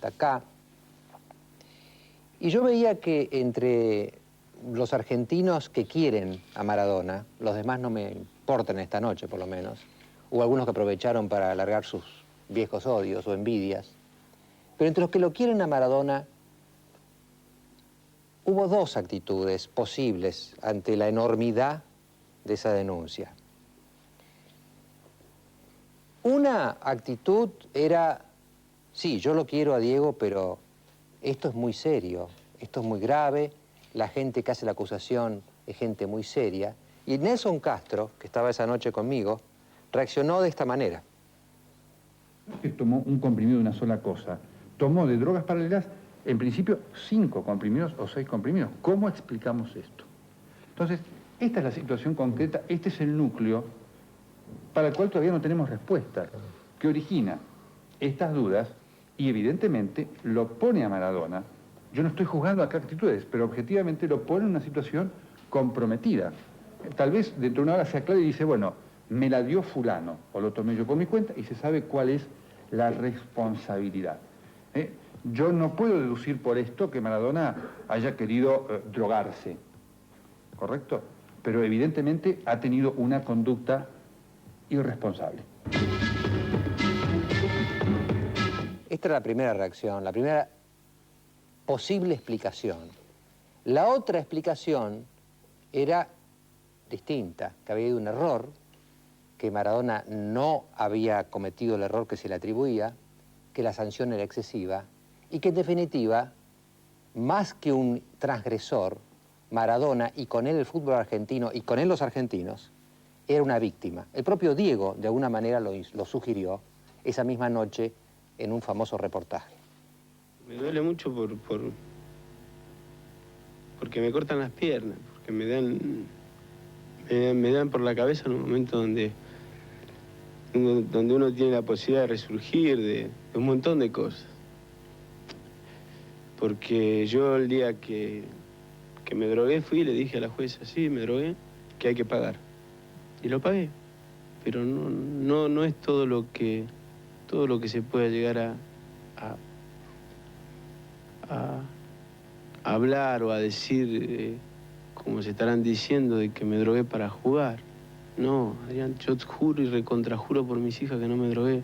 está acá. Y yo veía que entre los argentinos que quieren a Maradona, los demás no me importan esta noche por lo menos, hubo algunos que aprovecharon para alargar sus viejos odios o envidias, pero entre los que lo quieren a Maradona, hubo dos actitudes posibles ante la enormidad de esa denuncia. Una actitud era, sí, yo lo quiero a Diego, pero esto es muy serio, esto es muy grave, la gente que hace la acusación es gente muy seria. Y Nelson Castro, que estaba esa noche conmigo, reaccionó de esta manera. Que tomó un comprimido de una sola cosa. Tomó de drogas paralelas, en principio, 5 comprimidos o 6 comprimidos. ¿Cómo explicamos esto? Entonces, esta es la situación concreta, este es el núcleo para el cual todavía no tenemos respuesta, que origina estas dudas y evidentemente lo pone a Maradona. Yo no estoy juzgando acá actitudes, pero objetivamente lo pone en una situación comprometida. Tal vez dentro de una hora se aclare y dice, bueno, me la dio fulano, o lo tomé yo por mi cuenta, y se sabe cuál es la responsabilidad. Yo no puedo deducir por esto que Maradona haya querido drogarse, ¿correcto? Pero evidentemente ha tenido una conducta irresponsable. Esta es la primera reacción, la primera posible explicación. La otra explicación era distinta, que había habido un error, que Maradona no había cometido el error que se le atribuía, que la sanción era excesiva y que en definitiva, más que un transgresor, Maradona y con él el fútbol argentino y con él los argentinos, era una víctima. El propio Diego, de alguna manera, lo sugirió esa misma noche en un famoso reportaje. Me duele mucho porque me cortan las piernas, porque me dan por la cabeza en un momento donde uno tiene la posibilidad de resurgir de un montón de cosas. Porque yo el día que me drogué fui y le dije a la jueza, sí, me drogué, que hay que pagar. Y lo pagué. Pero no es todo lo que se pueda llegar a hablar o a decir, como se estarán diciendo, de que me drogué para jugar. No, Adrián, yo juro y recontrajuro por mis hijas que no me drogué.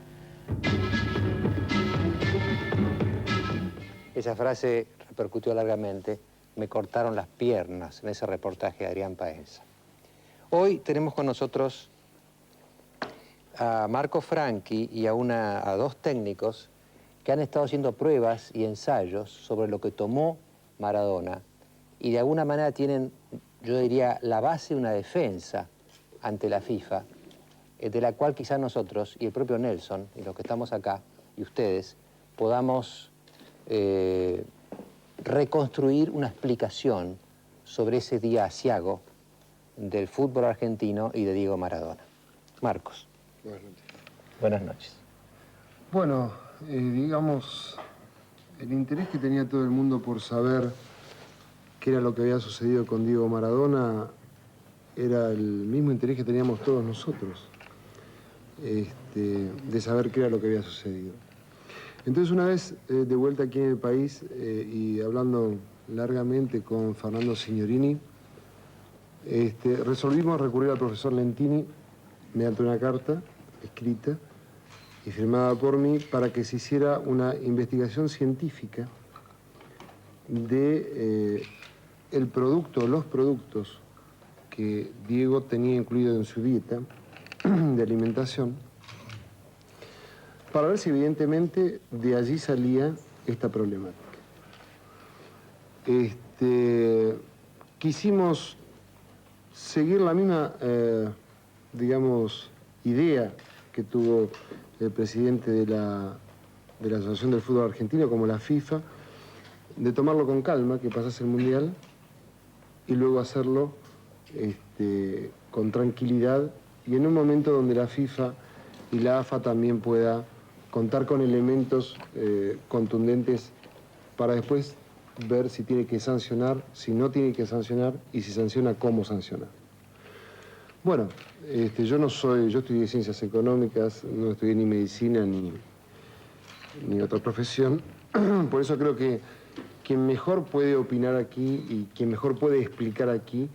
Esa frase repercutió largamente. Me cortaron las piernas en ese reportaje de Adrián Paenza. Hoy tenemos con nosotros a Marco Franchi y a dos técnicos que han estado haciendo pruebas y ensayos sobre lo que tomó Maradona y de alguna manera tienen, yo diría, la base de una defensa ante la FIFA, de la cual quizás nosotros y el propio Nelson y los que estamos acá y ustedes podamos reconstruir una explicación sobre ese día aciago del fútbol argentino y de Diego Maradona. Marcos. Buenas noches. Buenas noches. Bueno, digamos, el interés que tenía todo el mundo por saber qué era lo que había sucedido con Diego Maradona era el mismo interés que teníamos todos nosotros, de saber qué era lo que había sucedido. Entonces, una vez de vuelta aquí en el país y hablando largamente con Fernando Signorini, resolvimos recurrir al profesor Lentini mediante una carta escrita y firmada por mí para que se hiciera una investigación científica de los productos que Diego tenía incluido en su dieta de alimentación, para ver si evidentemente de allí salía esta problemática. Quisimos seguir la misma, digamos, idea que tuvo el presidente de la Asociación del Fútbol Argentino, como la FIFA, de tomarlo con calma, que pasase el Mundial, y luego hacerlo con tranquilidad y en un momento donde la FIFA y la AFA también pueda contar con elementos contundentes para después ver si tiene que sancionar, si no tiene que sancionar y si sanciona, cómo sancionar. Bueno, yo estudié ciencias económicas, no estudié ni medicina ni otra profesión. Por eso creo que quien mejor puede opinar aquí y quien mejor puede explicar aquí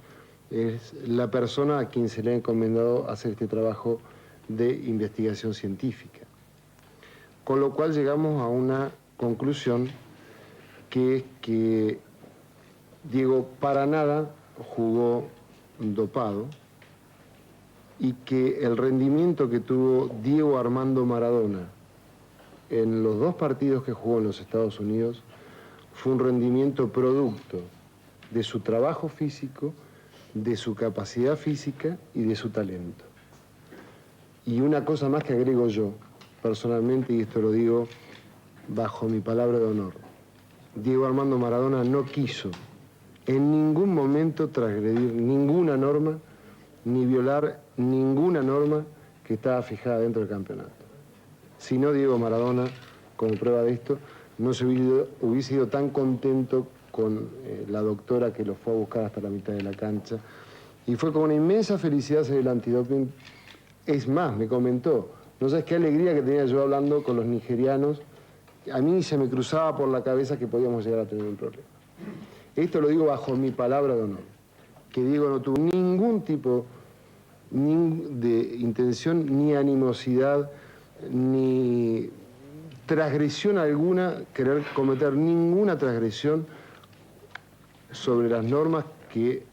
es la persona a quien se le ha encomendado hacer este trabajo de investigación científica. Con lo cual llegamos a una conclusión que es que Diego para nada jugó dopado y que el rendimiento que tuvo Diego Armando Maradona en los 2 partidos que jugó en los Estados Unidos fue un rendimiento producto de su trabajo físico, de su capacidad física y de su talento. Y una cosa más que agrego yo, personalmente, y esto lo digo bajo mi palabra de honor, Diego Armando Maradona no quiso en ningún momento transgredir ninguna norma, ni violar ninguna norma que estaba fijada dentro del campeonato. Si no, Diego Maradona, como prueba de esto, no se hubiese ido tan contento con la doctora que lo fue a buscar hasta la mitad de la cancha. Y fue con una inmensa felicidad hacer el antidoping. Es más, me comentó, no sabes qué alegría que tenía yo hablando con los nigerianos. A mí se me cruzaba por la cabeza que podíamos llegar a tener un problema. Esto lo digo bajo mi palabra de honor, que Diego no tuvo ningún tipo de intención, ni animosidad, ni transgresión alguna, querer cometer ninguna transgresión sobre las normas que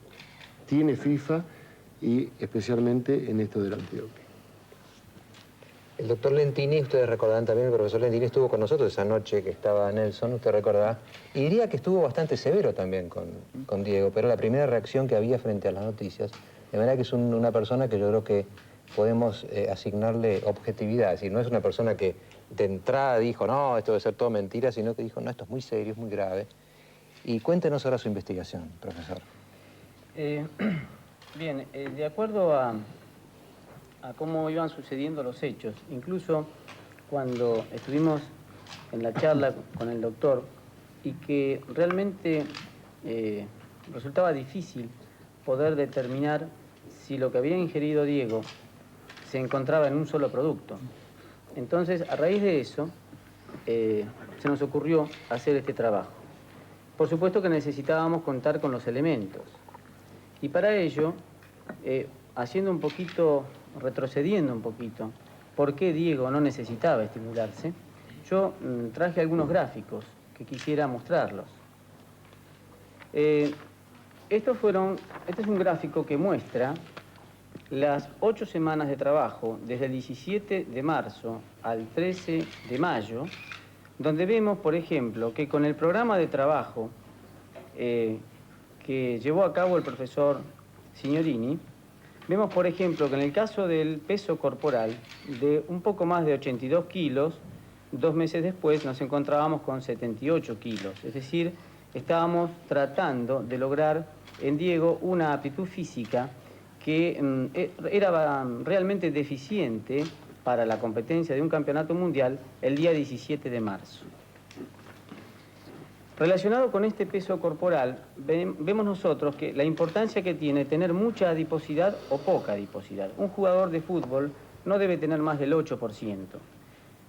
tiene FIFA y especialmente en esto del antidoping. El doctor Lentini, ustedes recordarán también, el profesor Lentini estuvo con nosotros esa noche que estaba Nelson, usted recordará, y diría que estuvo bastante severo también con Diego, pero la primera reacción que había frente a las noticias, de manera que es una persona que yo creo que podemos asignarle objetividad, es decir, no es una persona que de entrada dijo, no, esto debe ser todo mentira, sino que dijo, no, esto es muy serio, es muy grave. Y cuéntenos ahora su investigación, profesor. Bien, de acuerdo a cómo iban sucediendo los hechos, incluso cuando estuvimos en la charla con el doctor y que realmente resultaba difícil poder determinar si lo que había ingerido Diego se encontraba en un solo producto. Entonces, a raíz de eso, se nos ocurrió hacer este trabajo. Por supuesto que necesitábamos contar con los elementos. Y para ello, retrocediendo un poquito, por qué Diego no necesitaba estimularse, yo traje algunos gráficos que quisiera mostrarlos. Este es un gráfico que muestra las 8 semanas de trabajo, desde el 17 de marzo al 13 de mayo, donde vemos, por ejemplo, que con el programa de trabajo que llevó a cabo el profesor Signorini, vemos, por ejemplo, que en el caso del peso corporal, de un poco más de 82 kilos, 2 meses después nos encontrábamos con 78 kilos. Es decir, estábamos tratando de lograr en Diego una aptitud física que era realmente deficiente para la competencia de un campeonato mundial el día 17 de marzo. Relacionado con este peso corporal, vemos nosotros que la importancia que tiene tener mucha adiposidad o poca adiposidad. Un jugador de fútbol no debe tener más del 8%.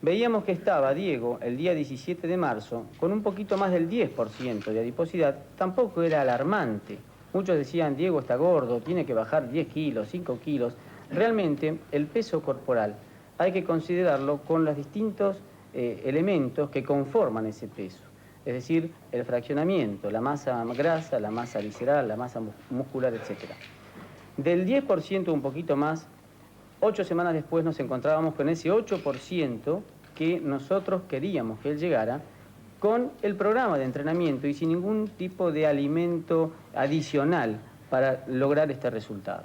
Veíamos que estaba Diego el día 17 de marzo con un poquito más del 10% de adiposidad. Tampoco era alarmante. Muchos decían, Diego está gordo, tiene que bajar 10 kilos, 5 kilos. Realmente, el peso corporal hay que considerarlo con los distintos elementos que conforman ese peso. Es decir, el fraccionamiento, la masa grasa, la masa visceral, la masa muscular, etc. Del 10% un poquito más, 8 semanas después nos encontrábamos con ese 8% que nosotros queríamos que él llegara con el programa de entrenamiento y sin ningún tipo de alimento adicional para lograr este resultado.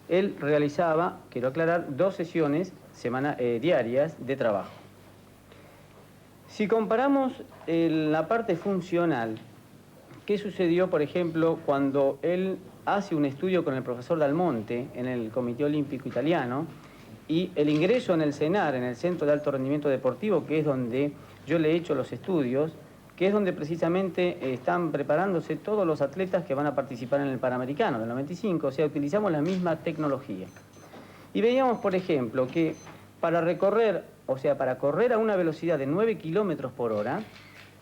Él realizaba, quiero aclarar, 2 sesiones diarias de trabajo. Si comparamos la parte funcional, ¿qué sucedió, por ejemplo, cuando él hace un estudio con el profesor Dalmonte en el Comité Olímpico Italiano y el ingreso en el CENAR, en el Centro de Alto Rendimiento Deportivo, que es donde yo le he hecho los estudios, que es donde precisamente están preparándose todos los atletas que van a participar en el Panamericano del 95, o sea, utilizamos la misma tecnología. Y veíamos, por ejemplo, que para recorrer o sea, para correr a una velocidad de 9 kilómetros por hora,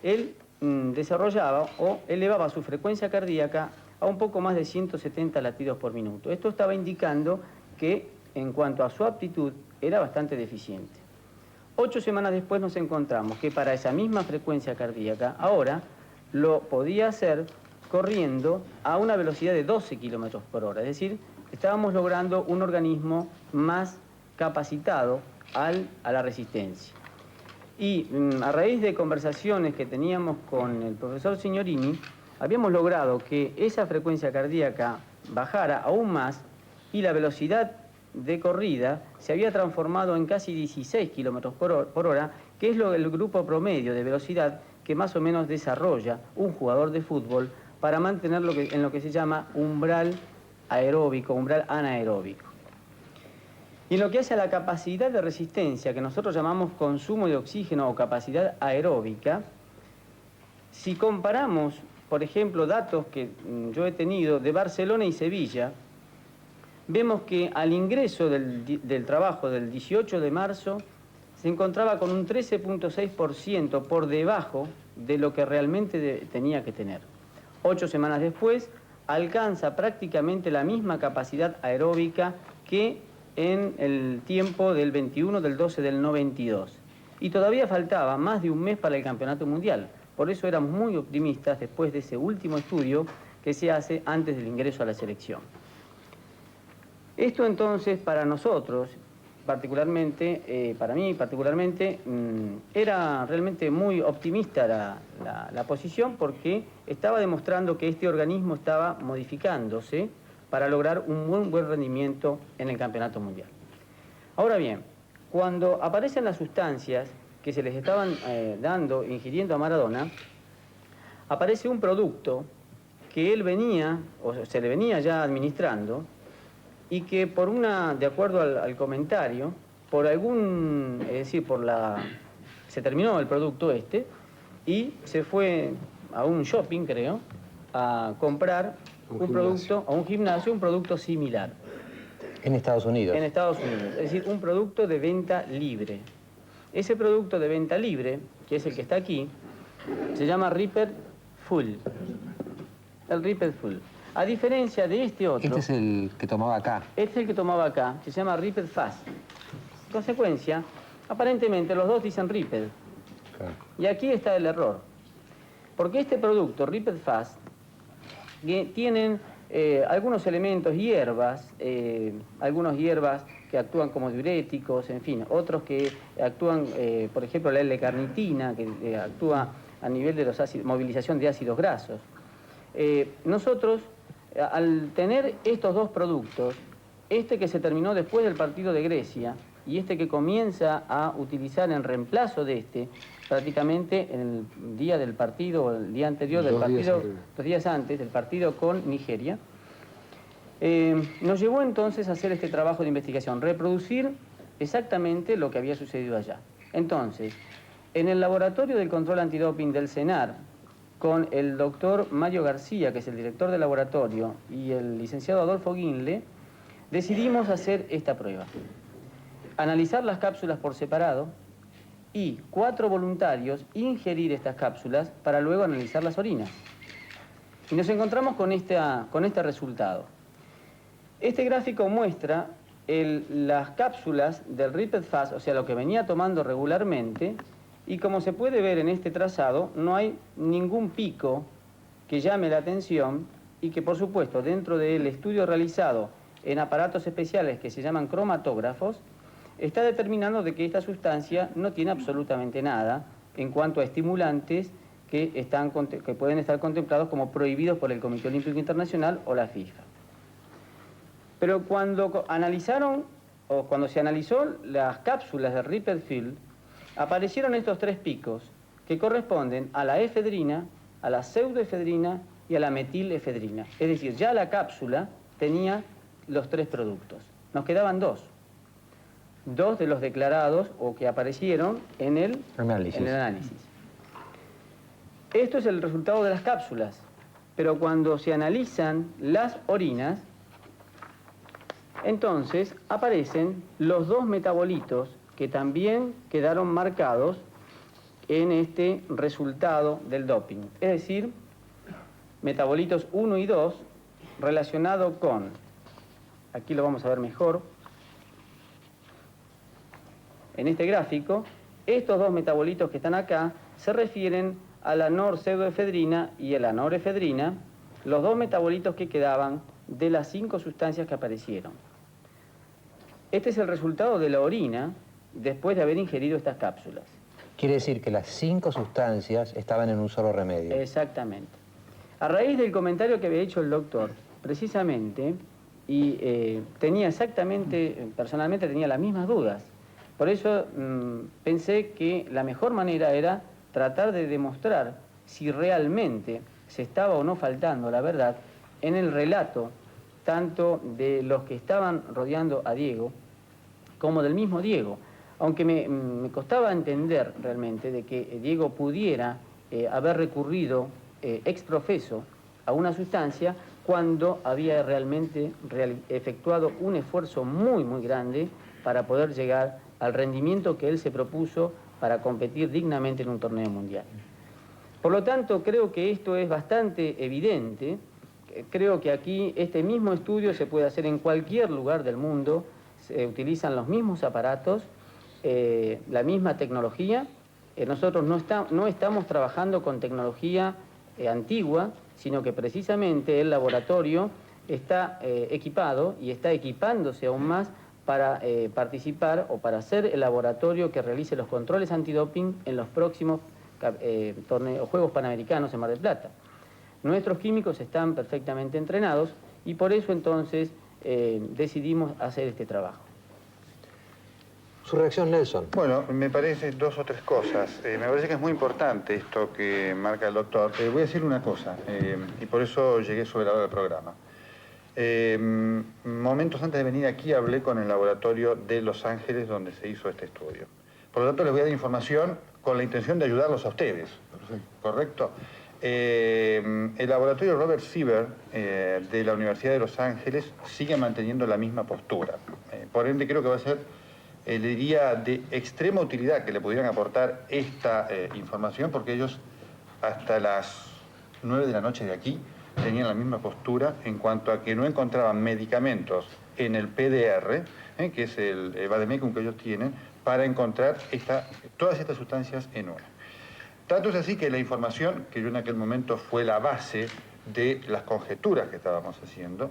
él desarrollaba o elevaba su frecuencia cardíaca a un poco más de 170 latidos por minuto. Esto estaba indicando que, en cuanto a su aptitud, era bastante deficiente. 8 semanas después nos encontramos que para esa misma frecuencia cardíaca, ahora lo podía hacer corriendo a una velocidad de 12 kilómetros por hora. Es decir, estábamos logrando un organismo más capacitado a la resistencia. Y a raíz de conversaciones que teníamos con el profesor Signorini, habíamos logrado que esa frecuencia cardíaca bajara aún más y la velocidad de corrida se había transformado en casi 16 kilómetros por hora, que es el grupo promedio de velocidad que más o menos desarrolla un jugador de fútbol para mantener en lo que se llama umbral aeróbico, umbral anaeróbico. Y en lo que hace a la capacidad de resistencia, que nosotros llamamos consumo de oxígeno o capacidad aeróbica, si comparamos, por ejemplo, datos que yo he tenido de Barcelona y Sevilla, vemos que al ingreso del trabajo del 18 de marzo se encontraba con un 13.6% por debajo de lo que realmente tenía que tener. 8 semanas después alcanza prácticamente la misma capacidad aeróbica que en el tiempo del 21 del 12 del 92. Y todavía faltaba más de un mes para el campeonato mundial. Por eso éramos muy optimistas después de ese último estudio que se hace antes del ingreso a la selección. Esto entonces para nosotros, particularmente, para mí particularmente, era realmente muy optimista la posición porque estaba demostrando que este organismo estaba modificándose para lograr un muy buen rendimiento en el campeonato mundial. Ahora bien, cuando aparecen las sustancias que se les estaban ingiriendo a Maradona, aparece un producto que él venía, o se le venía ya administrando, y que de acuerdo al comentario, se terminó el producto y se fue a un shopping, creo, a comprar a un gimnasio, un producto similar. En Estados Unidos. En Estados Unidos, es decir, un producto de venta libre. Ese producto de venta libre, que es el que está aquí, se llama Reaper Full. El Reaper Full. A diferencia de este otro... Este es el que tomaba acá. Este es el que tomaba acá, que se llama Reaper Fast. En consecuencia, aparentemente los dos dicen Reaper. Claro. Y aquí está el error. Porque este producto, Reaper Fast, tienen algunos elementos, algunas hierbas que actúan como diuréticos, en fin, otros que actúan, por ejemplo, la L-carnitina, que actúa a nivel de movilización de ácidos grasos. Nosotros, al tener estos dos productos, este que se terminó después del partido de Grecia y este que comienza a utilizar en reemplazo de este, prácticamente en el día del partido, o el día anterior del partido, 2 días antes del partido con Nigeria, nos llevó entonces a hacer este trabajo de investigación, reproducir exactamente lo que había sucedido allá. Entonces, en el laboratorio del control antidoping del CENAR, con el doctor Mario García, que es el director del laboratorio, y el licenciado Adolfo Guinle, decidimos hacer esta prueba. Analizar las cápsulas por separado y 4 voluntarios ingerir estas cápsulas para luego analizar las orinas. Y nos encontramos con este resultado. Este gráfico muestra las cápsulas del Reaper Fast, o sea, lo que venía tomando regularmente, y como se puede ver en este trazado, no hay ningún pico que llame la atención y que, por supuesto, dentro del estudio realizado en aparatos especiales que se llaman cromatógrafos, está determinando de que esta sustancia no tiene absolutamente nada en cuanto a estimulantes que pueden estar contemplados como prohibidos por el Comité Olímpico Internacional o la FIFA. Pero cuando se analizó las cápsulas de Reaper Full, aparecieron estos 3 picos que corresponden a la efedrina, a la pseudoefedrina y a la metilefedrina. Es decir, ya la cápsula tenía los 3 productos. Nos quedaban 2. 2 de los declarados o que aparecieron en el análisis. Esto es el resultado de las cápsulas, pero cuando se analizan las orinas, entonces aparecen los 2 metabolitos que también quedaron marcados en este resultado del doping. Es decir, metabolitos 1 y 2 relacionado con, aquí lo vamos a ver mejor, en este gráfico, estos dos metabolitos que están acá se refieren a la norpseudoefedrina y a la norefedrina, los dos metabolitos que quedaban de las 5 sustancias que aparecieron. Este es el resultado de la orina después de haber ingerido estas cápsulas. Quiere decir que las 5 sustancias estaban en un solo remedio. Exactamente. A raíz del comentario que había hecho el doctor, precisamente, y tenía exactamente, personalmente tenía las mismas dudas. Por eso pensé que la mejor manera era tratar de demostrar si realmente se estaba o no faltando la verdad en el relato tanto de los que estaban rodeando a Diego como del mismo Diego. Aunque me costaba entender realmente de que Diego pudiera haber recurrido ex profeso a una sustancia cuando había realmente efectuado un esfuerzo muy, muy grande para poder llegar al rendimiento que él se propuso para competir dignamente en un torneo mundial. Por lo tanto, creo que esto es bastante evidente. Creo que aquí este mismo estudio se puede hacer en cualquier lugar del mundo. Se utilizan los mismos aparatos, la misma tecnología. Nosotros no estamos trabajando con tecnología antigua, sino que precisamente el laboratorio está equipado y está equipándose aún más para participar o para ser el laboratorio que realice los controles antidoping en los próximos Juegos Panamericanos en Mar del Plata. Nuestros químicos están perfectamente entrenados y por eso entonces decidimos hacer este trabajo. ¿Su reacción, Nelson? Bueno, me parece 2 o 3 cosas. Me parece que es muy importante esto que marca el doctor. Voy a decir una cosa, y por eso llegué sobre la hora del programa. Momentos antes de venir aquí hablé con el laboratorio de Los Ángeles donde se hizo este estudio. Por lo tanto, les voy a dar información con la intención de ayudarlos a ustedes. Perfecto. ¿Correcto? El laboratorio Robert Sieber de la Universidad de Los Ángeles sigue manteniendo la misma postura. Por ende, creo que va a ser, le diría, de extrema utilidad que le pudieran aportar esta información, porque ellos hasta las 9 de la noche de aquí tenían la misma postura en cuanto a que no encontraban medicamentos en el PDR, que es el vademecum que ellos tienen, para encontrar todas estas sustancias en una. Tanto es así que la información, que yo en aquel momento fue la base de las conjeturas que estábamos haciendo,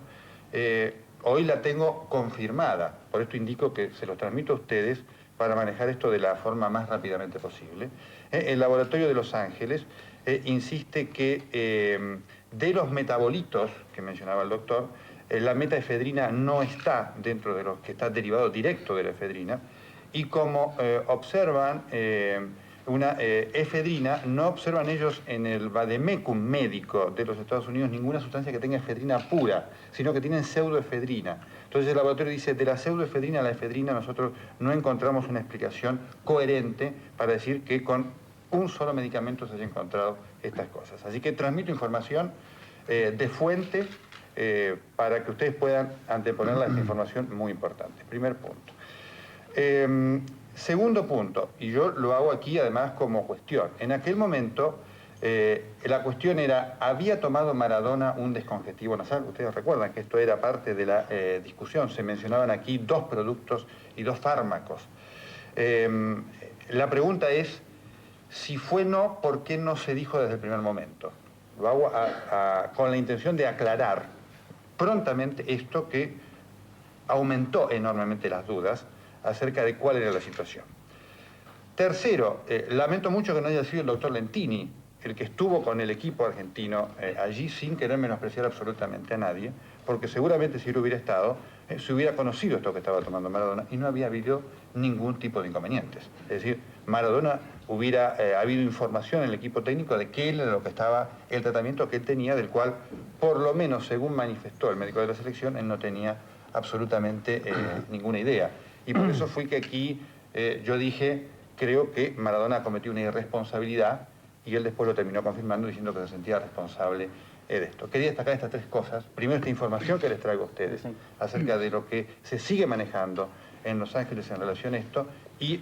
hoy la tengo confirmada. Por esto indico que se los transmito a ustedes para manejar esto de la forma más rápidamente posible. El laboratorio de Los Ángeles insiste que de los metabolitos que mencionaba el doctor, la metaefedrina no está dentro de los que está derivado directo de la efedrina, y como observan una efedrina, no observan ellos en el vademecum médico de los Estados Unidos ninguna sustancia que tenga efedrina pura, sino que tienen pseudoefedrina. Entonces el laboratorio dice, de la pseudoefedrina a la efedrina nosotros no encontramos una explicación coherente para decir que con un solo medicamento se haya encontrado estas cosas. Así que transmito información de fuente para que ustedes puedan anteponerla a esta información muy importante. Primer punto. Segundo punto, y yo lo hago aquí además como cuestión. En aquel momento la cuestión era, ¿había tomado Maradona un descongestivo nasal? Ustedes recuerdan que esto era parte de la discusión. Se mencionaban aquí 2 productos y 2 fármacos. La pregunta es, si fue no, ¿por qué no se dijo desde el primer momento? Lo hago con la intención de aclarar prontamente esto que aumentó enormemente las dudas acerca de cuál era la situación. Tercero, lamento mucho que no haya sido el doctor Lentini el que estuvo con el equipo argentino allí sin querer menospreciar absolutamente a nadie, porque seguramente si él hubiera estado, se hubiera conocido esto que estaba tomando Maradona y no había habido ningún tipo de inconvenientes. Es decir, Maradona hubiera habido información en el equipo técnico de qué era lo que estaba, el tratamiento que él tenía, del cual, por lo menos según manifestó el médico de la selección, él no tenía absolutamente ninguna idea. Y por eso fue que aquí yo dije, creo que Maradona cometió una irresponsabilidad, y él después lo terminó confirmando diciendo que se sentía responsable de esto. Quería destacar estas 3 cosas. Primero, esta información que les traigo a ustedes acerca de lo que se sigue manejando en Los Ángeles en relación a esto, y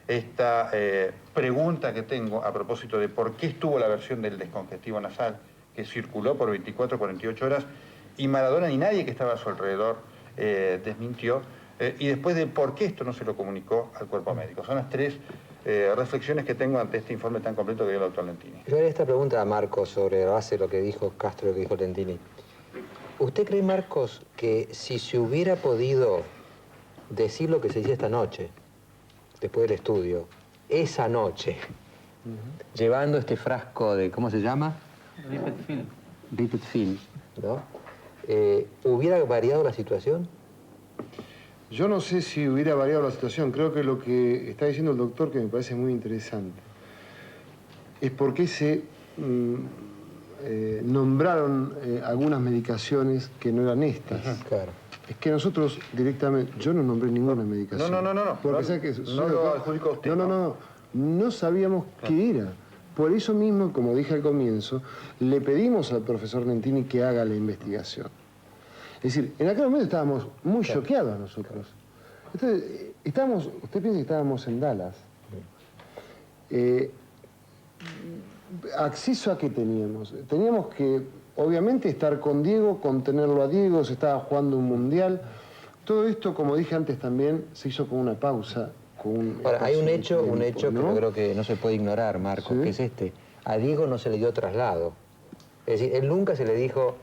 esta pregunta que tengo a propósito de por qué estuvo la versión del descongestivo nasal, que circuló por 24 48 horas, y Maradona ni nadie que estaba a su alrededor desmintió, y después de por qué esto no se lo comunicó al cuerpo médico. Son las tres reflexiones que tengo ante este informe tan completo que dio el doctor Lentini. Yo haré esta pregunta a Marcos sobre la base de lo que dijo Castro y lo que dijo Lentini. ¿Usted cree, Marcos, que si se hubiera podido decir lo que se decía esta noche, después del estudio, esa noche, llevando este frasco de, ¿cómo se llama? Ripet Film, ¿no? ¿Hubiera variado la situación? Yo no sé si hubiera variado la situación. Creo que lo que está diciendo el doctor, que me parece muy interesante, es por qué se nombraron algunas medicaciones que no eran estas. Claro. Es que nosotros directamente, yo no nombré ninguna medicación. No. Porque No lo adjudico a usted. No sabíamos qué era. Por eso mismo, como dije al comienzo, le pedimos al profesor Lentini que haga la investigación. Es decir, en aquel momento estábamos muy choqueados nosotros. Entonces, usted piensa que estábamos en Dallas. ¿Acceso a qué teníamos? Teníamos que, obviamente, estar con Diego, contenerlo a Diego, se estaba jugando un mundial. Todo esto, como dije antes también, se hizo con una pausa. Ahora, hay un hecho ¿no? que yo creo que no se puede ignorar, Marcos, ¿Sí? que es este. A Diego no se le dio traslado. Es decir, él nunca se le dijo,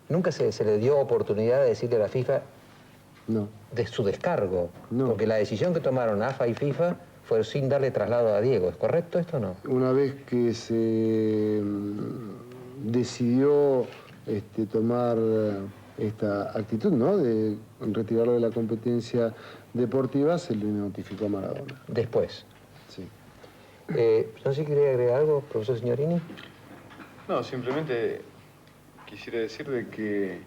nunca se le dio oportunidad de decirle a la FIFA de su descargo. No. Porque la decisión que tomaron AFA y FIFA fue sin darle traslado a Diego. ¿Es correcto esto o no? Una vez que se decidió tomar esta actitud, ¿no?, de retirarlo de la competencia deportiva, se le notificó a Maradona. Después. Sí. No sé si quería agregar algo, profesor Signorini. No, simplemente quisiera decir de que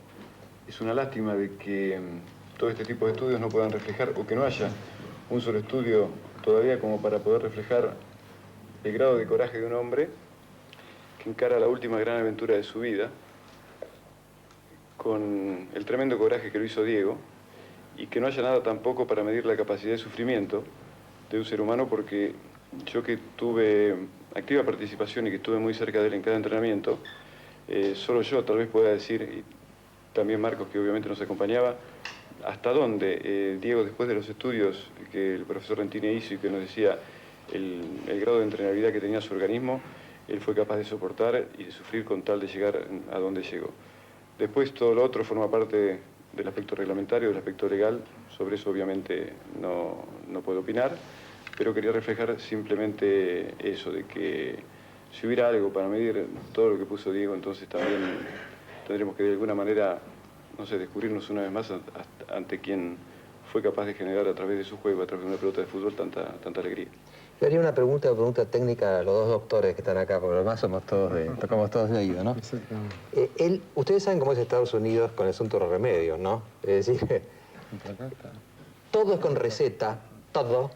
es una lástima de que todo este tipo de estudios no puedan reflejar, o que no haya un solo estudio todavía como para poder reflejar el grado de coraje de un hombre que encara la última gran aventura de su vida, con el tremendo coraje que lo hizo Diego, y que no haya nada tampoco para medir la capacidad de sufrimiento de un ser humano, porque yo, que tuve activa participación y que estuve muy cerca de él en cada entrenamiento, solo yo tal vez pueda decir, y también Marcos, que obviamente nos acompañaba, hasta dónde Diego, después de los estudios que el profesor Lentini hizo y que nos decía el grado de entrenabilidad que tenía su organismo, él fue capaz de soportar y de sufrir con tal de llegar a donde llegó. Después todo lo otro forma parte del aspecto reglamentario, del aspecto legal. Sobre eso obviamente no puedo opinar, pero quería reflejar simplemente eso, de que si hubiera algo para medir todo lo que puso Diego, entonces también tendremos que de alguna manera, no sé, descubrirnos una vez más ante quien fue capaz de generar a través de su juego, a través de una pelota de fútbol, tanta alegría. Yo haría una pregunta técnica a los dos doctores que están acá, porque además tocamos todos de oído, ¿no? Exactamente. Ustedes saben cómo es Estados Unidos con el asunto de los remedios, ¿no? Es decir, todo es con receta, todo,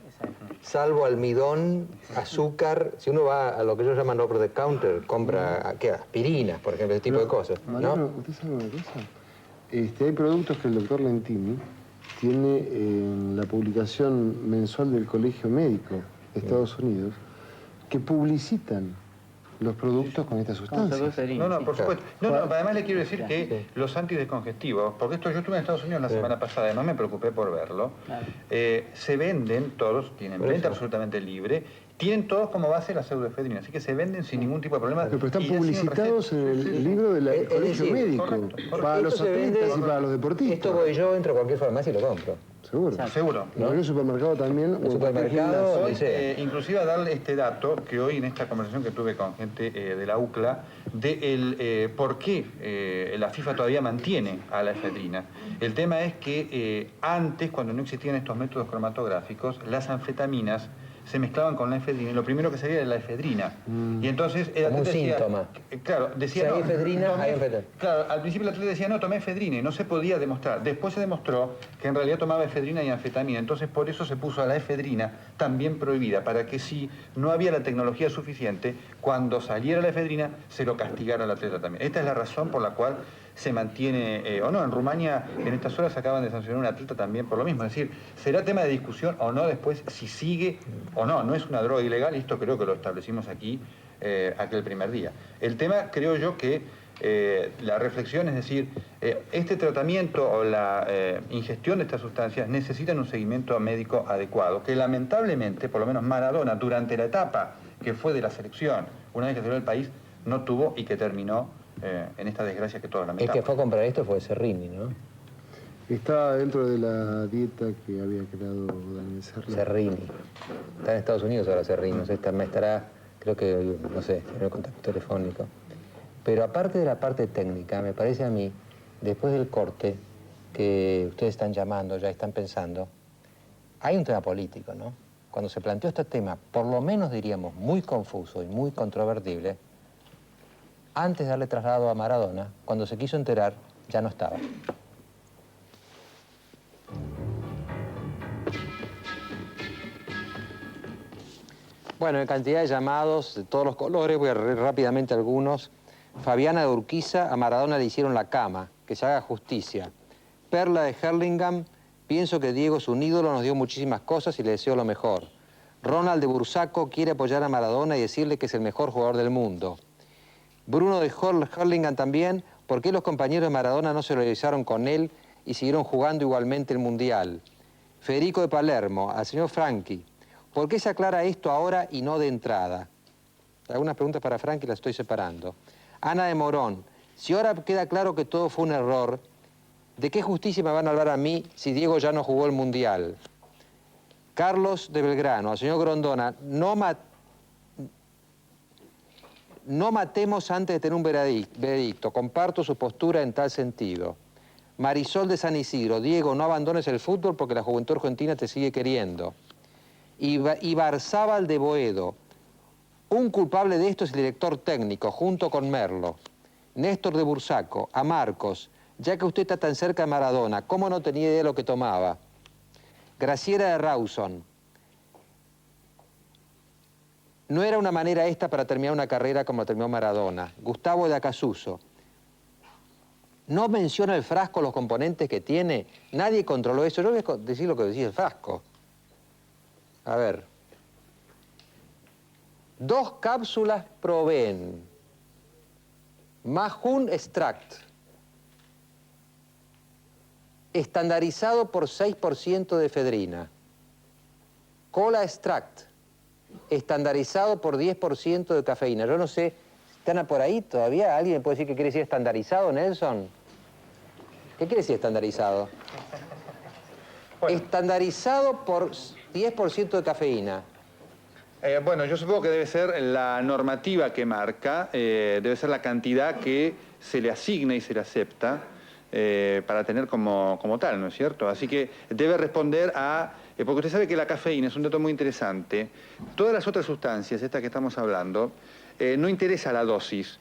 salvo almidón, azúcar. Si uno va a lo que ellos llaman over the counter, compra, ¿qué? Aspirinas, por ejemplo, ese tipo de cosas, Mariano, ¿no? ¿usted sabe una cosa? Hay productos que el doctor Lentini tiene en la publicación mensual del Colegio Médico de Estados Unidos, que publicitan los productos con estas sustancias. No, por supuesto. Además le quiero decir que los antidescongestivos, porque esto yo estuve en Estados Unidos la semana pasada y no me preocupé por verlo, se venden todos, tienen venta absolutamente libre, tienen todos como base la pseudoefedrina, así que se venden sin ningún tipo de problema. Pero están y ya publicitados en el libro del Colegio Médico, para los atletas y para los deportistas. Esto voy yo, entro a cualquier farmacia y lo compro. Seguro. Seguro. En el supermercado también. En el supermercado, Hoy, inclusive a darle este dato, que hoy en esta conversación que tuve con gente de la UCLA, de por qué la FIFA todavía mantiene a la efedrina. El tema es que antes, cuando no existían estos métodos cromatográficos, las anfetaminas se mezclaban con la efedrina y lo primero que salía era la efedrina. Y entonces el Como un atleta decía, síntoma. Claro, decía, Si hay no, efedrina, tomé- hay efedrina. Claro, al principio el atleta decía, no, tomé efedrina y no se podía demostrar. Después se demostró que en realidad tomaba efedrina y anfetamina. Entonces por eso se puso a la efedrina también prohibida, para que si no había la tecnología suficiente, cuando saliera la efedrina se lo castigara al atleta también. Esta es la razón por la cual se mantiene o no. En Rumania en estas horas acaban de sancionar un atleta también por lo mismo. Es decir, será tema de discusión o no después si sigue o no. No es una droga ilegal, y esto creo que lo establecimos aquí aquel primer día. El tema, creo yo, que la reflexión es decir, este tratamiento o la ingestión de estas sustancias necesitan un seguimiento médico adecuado, que lamentablemente, por lo menos Maradona, durante la etapa que fue de la selección, una vez que salió del país, no tuvo y que terminó en esta desgracia que todos lamentamos. El que fue a comprar esto fue Serrini, ¿no? Está dentro de la dieta que había creado Daniel Serrini. Serrini. Está en Estados Unidos ahora Serrini, no sé, estará, creo que, no sé, en el contacto telefónico. Pero aparte de la parte técnica, me parece a mí, después del corte que ustedes están llamando, ya están pensando, hay un tema político, ¿no? Cuando se planteó este tema, por lo menos diríamos muy confuso y muy controvertible, antes de darle traslado a Maradona, cuando se quiso enterar, ya no estaba. Bueno, en cantidad de llamados de todos los colores, voy a leer rápidamente algunos. Fabiana de Urquiza, a Maradona le hicieron la cama, que se haga justicia. Perla de Hurlingham, pienso que Diego es un ídolo, nos dio muchísimas cosas y le deseo lo mejor. Ronald de Bursaco quiere apoyar a Maradona y decirle que es el mejor jugador del mundo. Bruno de Hurlingham también, ¿por qué los compañeros de Maradona no se solidarizaron con él y siguieron jugando igualmente el Mundial? Federico de Palermo, al señor Franchi, ¿por qué se aclara esto ahora y no de entrada? Algunas preguntas para Franchi las estoy separando. Ana de Morón, si ahora queda claro que todo fue un error, ¿de qué justicia me van a hablar a mí si Diego ya no jugó el Mundial? Carlos de Belgrano, al señor Grondona, no matemos antes de tener un veredicto, comparto su postura en tal sentido. Marisol de San Isidro, Diego, no abandones el fútbol porque la juventud argentina te sigue queriendo. Ibarzábal de Boedo, un culpable de esto es el director técnico, junto con Merlo. Néstor de Bursaco, a Marcos, ya que usted está tan cerca de Maradona, ¿cómo no tenía idea de lo que tomaba? Graciela de Rawson, no era una manera esta para terminar una carrera como terminó Maradona. Gustavo de Acasuso, no menciona el frasco, los componentes que tiene, nadie controló eso. Yo voy a decir lo que decía el frasco. A ver. 2 cápsulas Proven. Mahun Extract. Estandarizado por 6% de efedrina. Cola Extract. Estandarizado por 10% de cafeína. Yo no sé, ¿están por ahí todavía? ¿Alguien me puede decir qué quiere decir estandarizado, Nelson? ¿Qué quiere decir estandarizado? Bueno. Estandarizado por 10% de cafeína. Bueno, yo supongo que debe ser la normativa que marca, debe ser la cantidad que se le asigna y se le acepta para tener como tal, ¿no es cierto? Así que debe responder a... porque usted sabe que la cafeína es un dato muy interesante. Todas las otras sustancias, estas que estamos hablando, no interesa la dosis.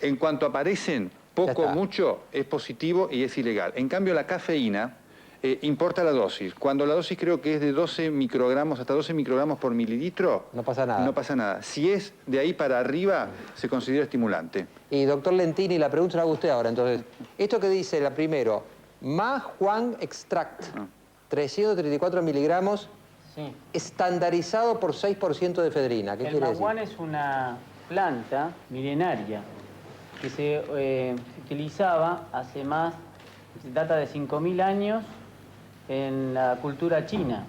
En cuanto aparecen, poco o mucho, es positivo y es ilegal. En cambio, la cafeína... importa la dosis. Cuando la dosis creo que es de 12 microgramos, hasta 12 microgramos por mililitro... No pasa nada. No pasa nada. Si es de ahí para arriba, se considera estimulante. Y doctor Lentini, la pregunta la hago a usted ahora. Entonces, esto que dice, la primero, Mahun Extract, 334 miligramos, sí, estandarizado por 6% de efedrina. ¿Qué quiere decir? El Mahun es una planta milenaria que se utilizaba hace más, data de 5.000 años, en la cultura china.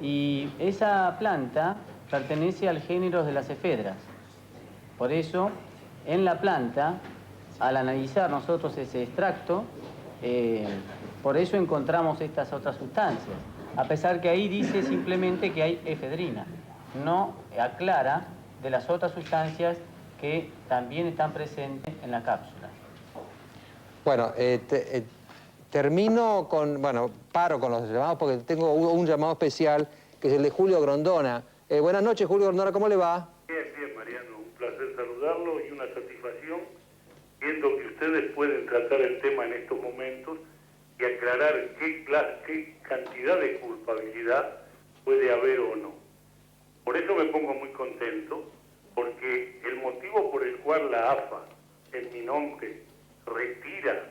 Y esa planta pertenece al género de las efedras. Por eso, en la planta, al analizar nosotros ese extracto, por eso encontramos estas otras sustancias. A pesar que ahí dice simplemente que hay efedrina. No aclara de las otras sustancias que también están presentes en la cápsula. Bueno, termino con... Bueno, paro con los llamados porque tengo un llamado especial, que es el de Julio Grondona. Buenas noches, Julio Grondona, ¿cómo le va? Bien, Mariano. Un placer saludarlo y una satisfacción viendo que ustedes pueden tratar el tema en estos momentos y aclarar qué cantidad de culpabilidad puede haber o no. Por eso me pongo muy contento, porque el motivo por el cual la AFA, en mi nombre, retira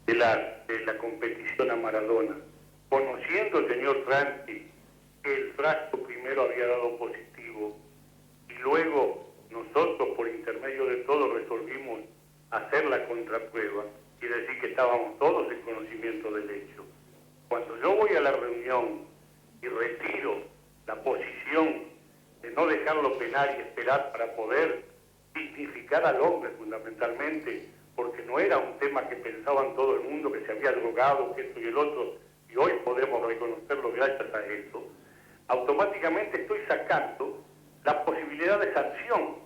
de la competición a Maradona, conociendo el señor Franchi que el frasco primero había dado positivo y luego nosotros por intermedio de todo resolvimos hacer la contraprueba, quiere decir que estábamos todos en conocimiento del hecho. Cuando yo voy a la reunión y retiro la posición de no dejarlo penar y esperar para poder dignificar al hombre fundamentalmente, porque no era un tema que pensaban todo el mundo, que se había drogado, que esto y el otro, y hoy podemos reconocerlo gracias a eso, automáticamente estoy sacando la posibilidad de sanción,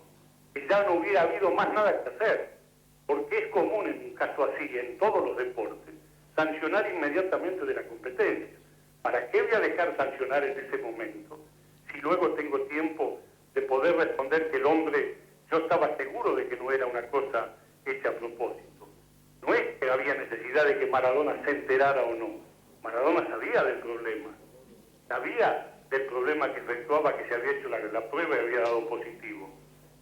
que ya no hubiera habido más nada que hacer, porque es común en un caso así, en todos los deportes, sancionar inmediatamente de la competencia. ¿Para qué voy a dejar sancionar en ese momento si luego tengo tiempo de poder responder que el hombre, yo estaba seguro de que no era una cosa hecha a propósito? No es que había necesidad de que Maradona se enterara o no. Maradona sabía del problema que efectuaba, que se había hecho la prueba y había dado positivo.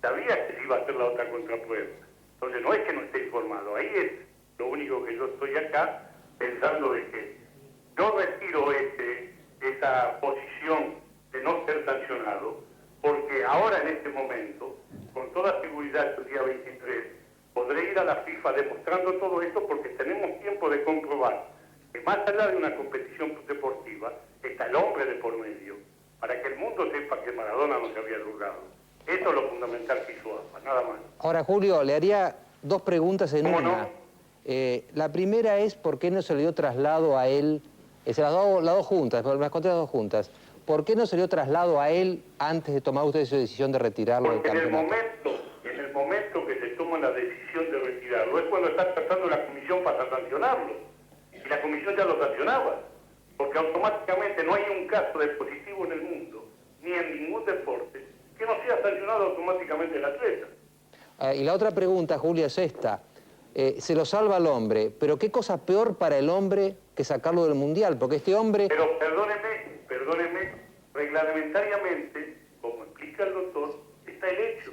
Sabía que se iba a hacer la otra contraprueba. Entonces no es que no esté informado, ahí es lo único que yo estoy acá pensando de que yo retiro esa posición de no ser sancionado, porque ahora en este momento, con toda seguridad el día 23, podré ir a la FIFA demostrando todo esto porque tenemos tiempo de comprobar que más allá de una competición deportiva, está el hombre de por medio, para que el mundo sepa que Maradona no se había drogado. Eso es lo fundamental que hizo AFA, nada más. Ahora, Julio, le haría dos preguntas en ¿Cómo una. no? La primera es por qué no se le dio traslado a él, las dos juntas, me las conté las dos juntas. ¿Por qué no se le dio traslado a él antes de tomar usted su decisión de retirarlo del Porque en campeonato? el momento que se toma la decisión de retirarlo, es cuando está tratando la comisión para sancionarlo. Y la comisión ya lo sancionaba. Porque automáticamente no hay un caso de positivo en el mundo, ni en ningún deporte, que no sea sancionado automáticamente el atleta. Y la otra pregunta, Julio, es esta. Se lo salva al hombre, pero ¿qué cosa peor para el hombre que sacarlo del Mundial? Porque este hombre... Pero perdóneme, reglamentariamente, como explica el doctor, está el hecho.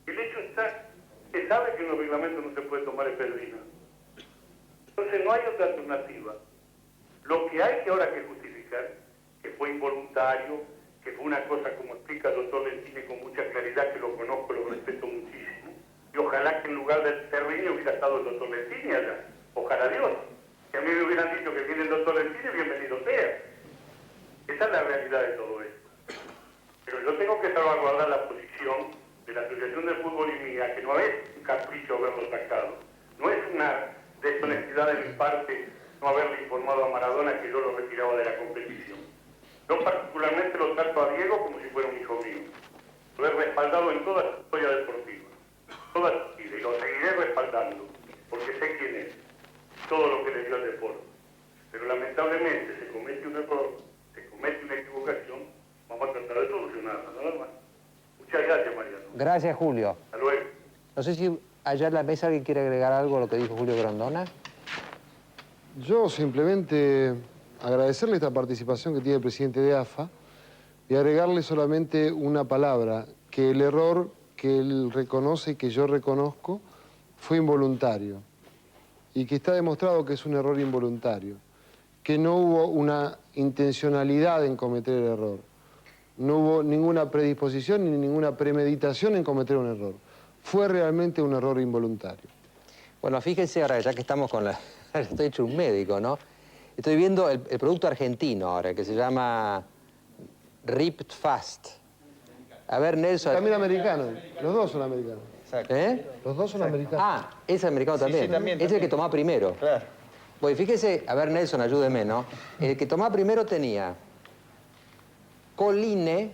El hecho está, se sabe que en los reglamentos no se puede tomar efedrina. Entonces no hay otra alternativa. Lo que hay que ahora que justificar, que fue involuntario, que fue una cosa como explica el doctor Lentini con mucha claridad, que lo conozco, lo respeto muchísimo, y ojalá que en lugar del Cerviño hubiera estado el doctor Lentini allá. Ojalá Dios. Si a mí me hubieran dicho que viene el doctor Lentini, bienvenido sea. Esa es la realidad de todo esto. Pero yo tengo que salvaguardar la posición de la Asociación de Fútbol y mía, que no es un capricho haberlo sacado, no es una deshonestidad de mi parte no haberle informado a Maradona que yo lo retiraba de la competición. Yo particularmente lo trato a Diego como si fuera un hijo mío. Lo he respaldado en toda su historia deportiva, toda su vida, y lo seguiré respaldando, porque sé quién es, todo lo que le dio al deporte. Pero lamentablemente se comete un error, se comete una equivocación, vamos a tratar de solucionarla, nada más. Muchas gracias, Mariano. Gracias, Julio. Hasta luego. No sé si allá en la mesa alguien quiere agregar algo a lo que dijo Julio Grondona. Yo simplemente agradecerle esta participación que tiene el presidente de AFA y agregarle solamente una palabra, que el error que él reconoce y que yo reconozco fue involuntario y que está demostrado que es un error involuntario, que no hubo una intencionalidad en cometer el error, no hubo ninguna predisposición ni ninguna premeditación en cometer un error. Fue realmente un error involuntario. Bueno, fíjense ahora, ya que estamos con la... Estoy hecho un médico, ¿no? Estoy viendo el producto argentino ahora, que se llama Ripped Fast. A ver, Nelson... También americano, los dos son americanos. ¿Eh? Los dos son americanos. Ah, es americano también. sí, también, Es el que tomaba primero. Claro. Pues fíjese, a ver, Nelson, ayúdeme, ¿no? El que tomaba primero tenía colina,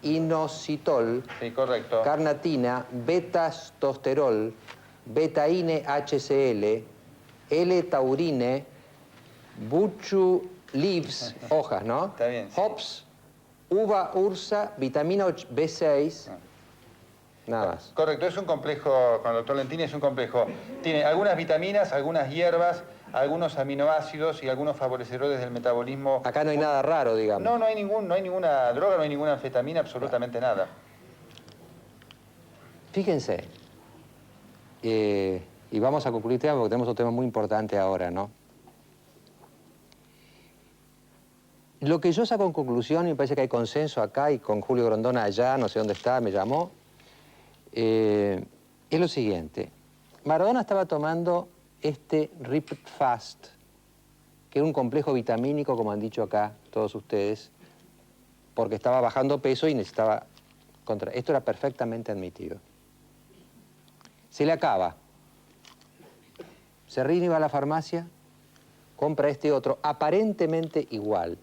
inositol, Sí, correcto. carnatina, betastosterol, betaine HCl, L-taurine, buchu leaves, hojas, ¿no? Está bien, sí. Hops, uva ursa, vitamina B6, nada más. Correcto, es un complejo, con el doctor Lentini es un complejo. Tiene algunas vitaminas, algunas hierbas, algunos aminoácidos y algunos favorecedores del metabolismo. Acá no hay nada raro, digamos. No hay ninguna droga, no hay ninguna anfetamina, absolutamente nada. Fíjense, y vamos a concluir el tema porque tenemos un tema muy importante ahora, ¿no? Lo que yo saco en conclusión, y me parece que hay consenso acá y con Julio Grondona allá, no sé dónde está, me llamó, es lo siguiente. Maradona estaba tomando este Rip Fast, que era un complejo vitamínico, como han dicho acá todos ustedes, porque estaba bajando peso y necesitaba... Esto era perfectamente admitido. Se le acaba. Serrini va a la farmacia, compra este otro, aparentemente igual,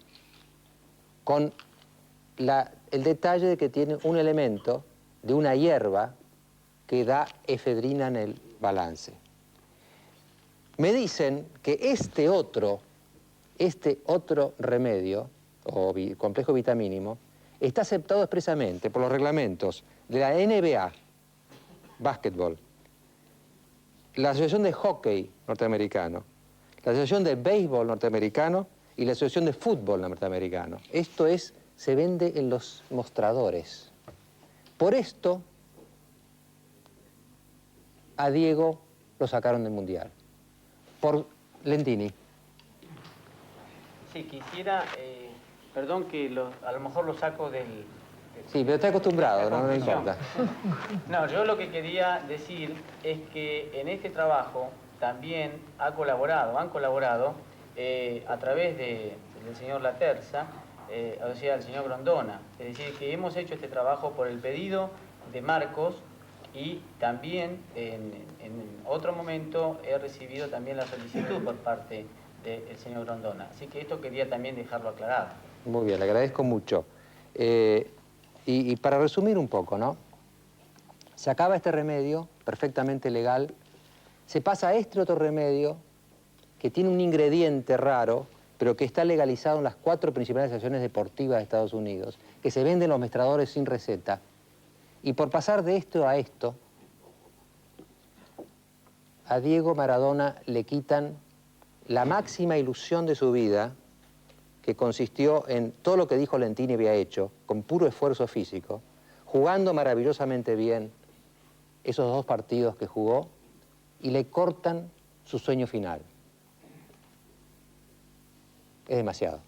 con el detalle de que tiene un elemento de una hierba que da efedrina en el balance. Me dicen que este otro remedio, o complejo vitamínico, está aceptado expresamente por los reglamentos de la NBA, básquetbol, la Asociación de Hockey norteamericano, la Asociación de Béisbol norteamericano y la Asociación de Fútbol norteamericano. Esto se vende en los mostradores. Por esto, a Diego lo sacaron del Mundial. Por Lentini. Sí, quisiera, perdón que a lo mejor lo saco Sí, pero está acostumbrado, no importa. No, yo lo que quería decir es que en este trabajo también han colaborado a través del señor Laterza, o sea, el señor Grondona. Es decir, que hemos hecho este trabajo por el pedido de Marcos y también en otro momento he recibido también la solicitud por parte del señor Grondona. Así que esto quería también dejarlo aclarado. Muy bien, le agradezco mucho. Y para resumir un poco, ¿no? Se acaba este remedio, perfectamente legal, se pasa a este otro remedio, que tiene un ingrediente raro, pero que está legalizado en las 4 principales asociaciones deportivas de Estados Unidos, que se vende en los mostradores sin receta. Y por pasar de esto a esto, a Diego Maradona le quitan la máxima ilusión de su vida, que consistió en todo lo que dijo Lentini había hecho, con puro esfuerzo físico, jugando maravillosamente bien esos 2 partidos que jugó, y le cortan su sueño final. Es demasiado.